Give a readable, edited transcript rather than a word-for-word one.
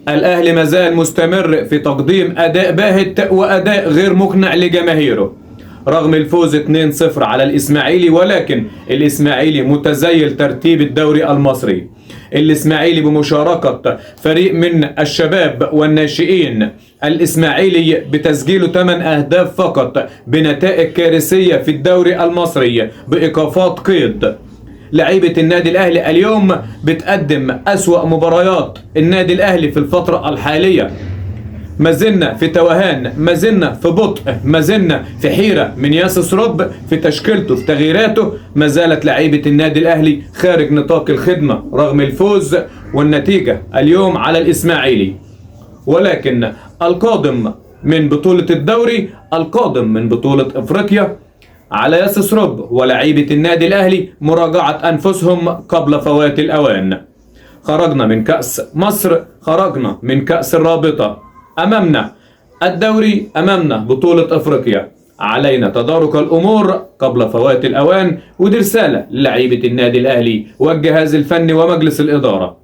الأهلي مازال مستمر في تقديم أداء باهت وأداء غير مقنع لجماهيره رغم الفوز 2-0 على الإسماعيلي، ولكن الإسماعيلي متزيل ترتيب الدوري المصري. الإسماعيلي بمشاركة فريق من الشباب والناشئين، الإسماعيلي بتسجيله 8 أهداف فقط بنتائج كارثية في الدوري المصري بإيقافات قيد. لعيبة النادي الأهلي اليوم بتقدم أسوأ مباريات النادي الأهلي في الفترة الحالية. ما زلنا في توهان، ما زلنا في بطء، ما زلنا في حيرة من ياسس رب في تشكيلته، في تغييراته. ما زالت لعيبة النادي الأهلي خارج نطاق الخدمة رغم الفوز والنتيجة اليوم على الإسماعيلي. ولكن القادم من بطولة الدوري، القادم من بطولة إفريقيا، على ياسس رب ولعيبة النادي الأهلي مراجعة أنفسهم قبل فوات الأوان. خرجنا من كأس مصر، خرجنا من كأس الرابطة، أمامنا الدوري، أمامنا بطولة أفريقيا. علينا تدارك الأمور قبل فوات الأوان، ودي رسالة للعيبة النادي الأهلي والجهاز الفني ومجلس الإدارة.